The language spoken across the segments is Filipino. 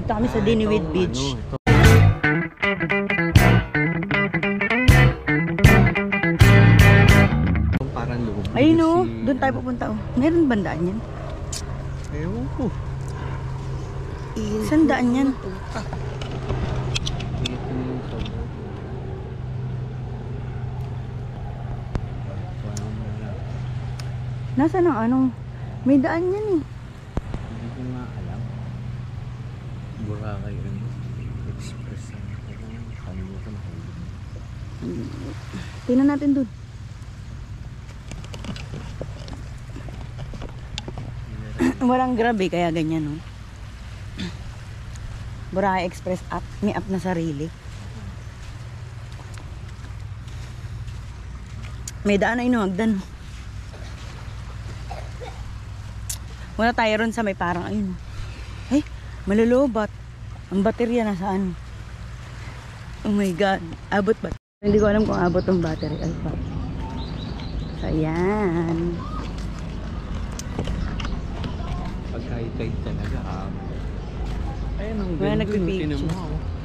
Dito kami sa Diniwid Beach. Parang loob. Ayun o, doon tayo pupunta o. Meron bandaan yan? Ewan ko. Saan daan yan? Nasaan ang anong? May daan yan eh. Hindi ko nga alam. Boracay Express. Tingnan natin dun. Walang grab eh, kaya ganyan no. Boracay Express app. May app na sarili. May daan na inuhagdan. Wala tayo ron sa may parang ayun. Ay, malulubat. Ang baterya nasaan? Oh my god. Abot ba? Hindi ko alam kung abot ang battery. Ay pa. So, ayan. Pagkaitay talaga. Ayun ang Wala nagpipicture.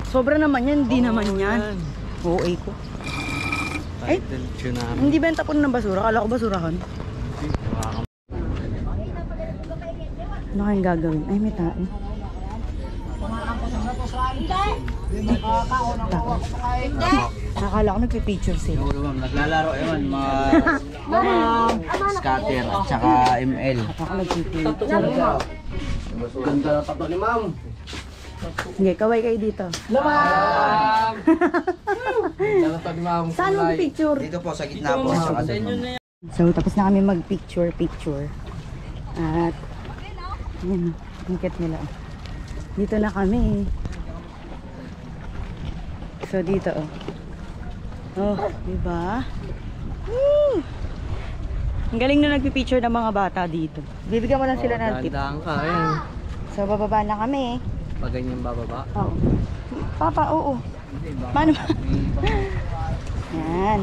Sobra naman yan. Hindi naman yan. OA ko. Ay, hindi benta po ng basura. Kala ko basurahan. Ano kayong gagawin? Ay, may tao. Nakakala ko nagpipicture sila. Naglalaro yun, mga scatter at saka ML. Ako nagpipicture. Ganda na tato ni ma'am. Sige, kaway kayo dito. Ma'am! Ganda na tato ni ma'am. Saan mo picture? Dito po, sa gitna po. So, tapos na kami mag-picture. At, yun, tingkit nila. Dito na kami. So, dito, oh. Oh, diba? Woo! Ang galing na nagpipicture ng mga bata dito. Bibigyan mo lang sila ng tip. Dandaan ka, ayan. So, bababa na kami. Pag ganyan bababa? Oo. Papa, oo. Paano ba? Yan.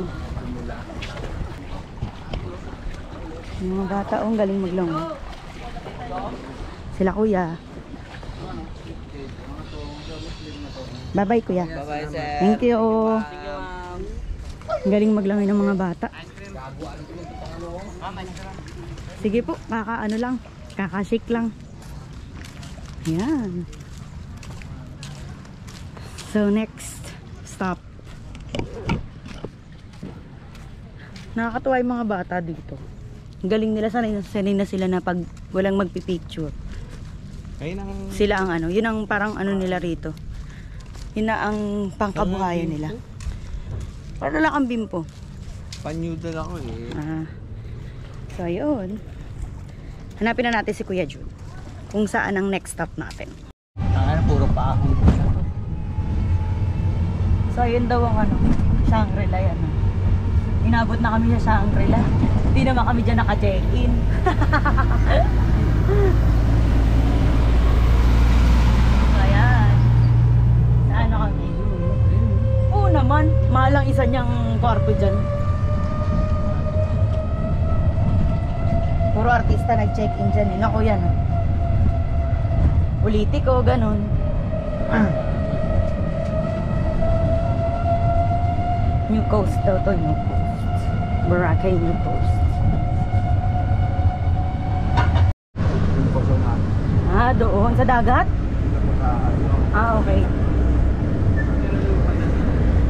Yung mga bata, oh, ang galing maglango. Sila kuya. Bye-bye kuya. Bye-bye, sir. Thank you. Ang galing maglangoy ng mga bata. Sige po, kakaano lang. Kakashake lang. Yan. So next stop. Nakakatuwa yung mga bata dito. Ang galing nila, sanay na sila na pag walang magpipicture. Sila ang ano, yun ang parang ano nila rito. Yun na ang pangkabuhayan nila. Para lang ang bimpo. Panyudal ako eh. So ayun. Hanapin na natin si Kuya Jun. Kung saan ang next stop natin. Ano, puro pa ako. So ayun daw ang ano, Shangri-La yan. Inabot na kami sa Shangri-La. Hindi naman kami dyan naka-check-in. Ayan. Saan na kami? Oo naman. Mahal ang isa niyang kwarto dyan. Puro artista nag-check-in dyan. Naku yan. Politiko, ganun. New Coast daw to, New Coast. Boracay New Coast. Doon sa dagat? Okay.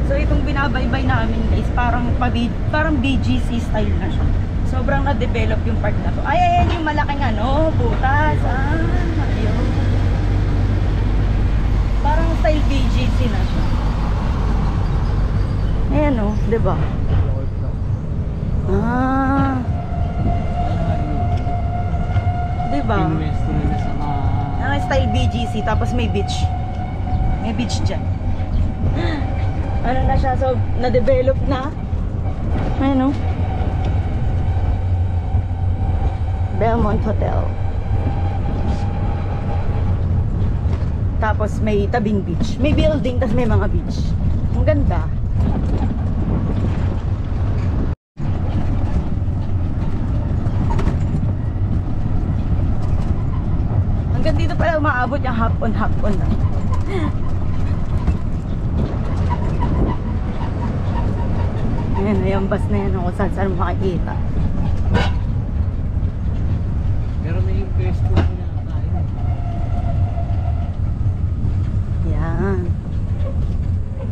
So itong binabaybay namin guys, parang BGC style na siya. Sobrang na-develop yung part na to. Ay, ayan yung malaking ano, butas. Ayun. Parang style BGC na siya. Ayan o, diba? Diba? Ang style BGC, tapos may beach. May beach dyan. Ano na siya, so na-develop na. Ayan o. Belmont Hotel. Tapos may tabing beach. May building, tapos may mga beach. Ang ganda. Hanggang dito pala umaabot yung hapon na. Ayan, ayampas na yan ako saan makikita. Pero may pwesto na kain. Yan.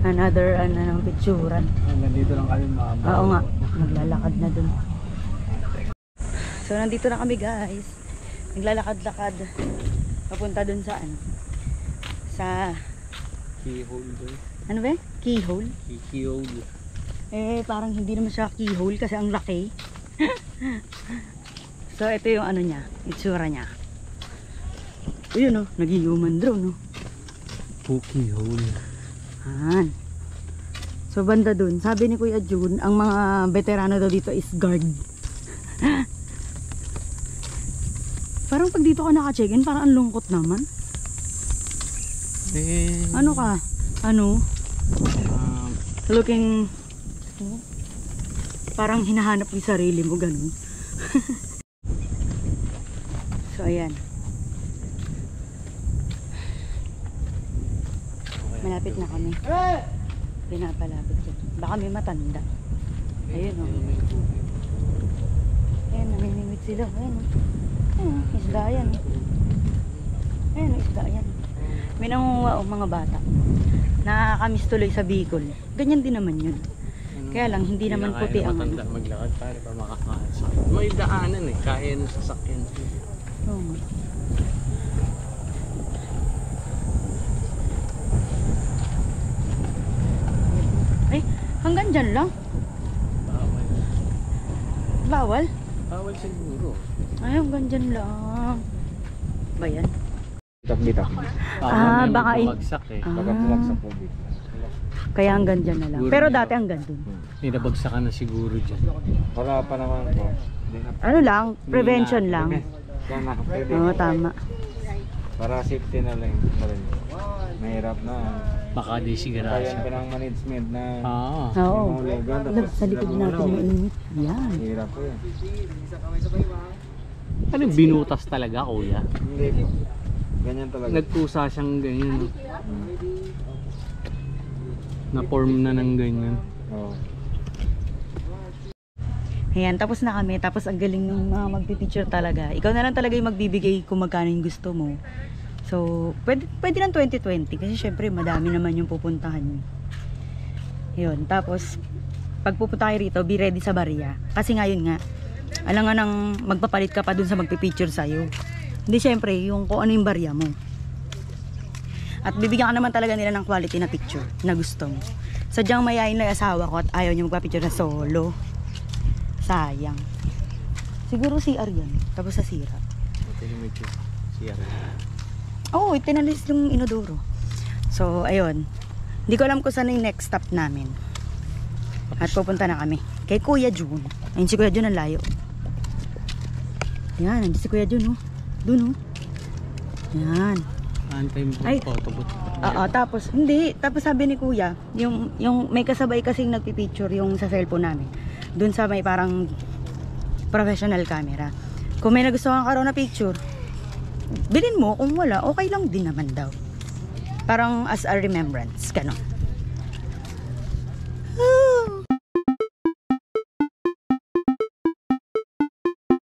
Another ng picturan. Nandito lang kami mama. Oo nga, maglalakad na dun. So nandito na kami guys. Naglalakad-lakad. Papunta dun sa sa Keyhole doon. ano ba? Keyhole? Keyhole. Parang hindi naman siya keyhole kasi ang laki. So ito yung niya, itsura niya. Ayun nag-human drone Keyhole. Han. So banda dun, sabi ni Kuya Jun, ang mga veterano daw dito is guard. Parang pag dito ka naka-check-in, parang ang lungkot naman. Ano ka? Looking parang hinahanap yung sarili mo, ganun. So ayan. Malapit na kami. Pinapalapit ko. Baka may matanda. Ayun Ayun, namimimik sila. Ayun isda yan. Ayun, isda yan. May nangunguha mga bata. Nakakamiss tuloy sa Bicol. Ganyan din naman yun. Kaya lang, hindi naman puti ang maglakad para pa makakaasa. May daanan kaya ng sasakyan. Oo nga. Ay, hanggang dyan lang? Bawal? Bawal siguro. Ay, hanggang dyan lang. Ba yan? Bitak-bitak. Baka bagsak Baka bumagsak po dito. Kaya hanggang dyan na lang. Siguro Pero dito. dati hanggang dun. Nabagsakan na siguro dyan. Wala pa naman po. Ano lang, prevention lang. Yan na, pwede. Oo, tama. Para safety na lang. Mahirap na. Baka di sigurado. Kaya pa ng management na Oo. Sa likod natin mainit. Yan. Hirap po yan. Ano binutas talaga, kuya? Hindi po. Ganyan talaga. Nagkusa siyang ganyan. Na-form na ng ganyan. Oo. Ayan, tapos na kami. Tapos ang galing ng mga magpipicture talaga. Ikaw na lang talaga yung magbibigay kung magkano yung gusto mo. So, pwede ng 2020 kasi syempre madami naman yung pupuntahan nyo. Yun, tapos pag pupunta kayo rito, be ready sa barya. Kasi ngayon nga, alam nga nang magpapalit ka pa dun sa magpipicture sa'yo. Hindi syempre, yung kung ano yung barya mo. At bibigyan ka naman talaga nila ng quality na picture na gusto mo. Sadyang mayayin lang yung asawa ko at ayaw niya magpapicture na solo. Sayang. Siguro CR yan. Tapos sa sira. CR. Oo, itinalis yung inodoro. So, ayun. Hindi ko alam kung saan yung next stop namin. At pupunta na kami. Kay Kuya Jun. Ayun si Kuya Jun ang layo. Yan, nandiyan si Kuya Jun, Dun, Yan. Ay, tapos, hindi. Tapos sabi ni Kuya, yung may kasabay kasing nagpipicture yung sa cellphone namin. Dun sa may parang professional camera. Kung may nagustuhan ka raw na picture, bilhin mo. Kung wala, okay lang din naman daw. Parang as a remembrance, gano'n.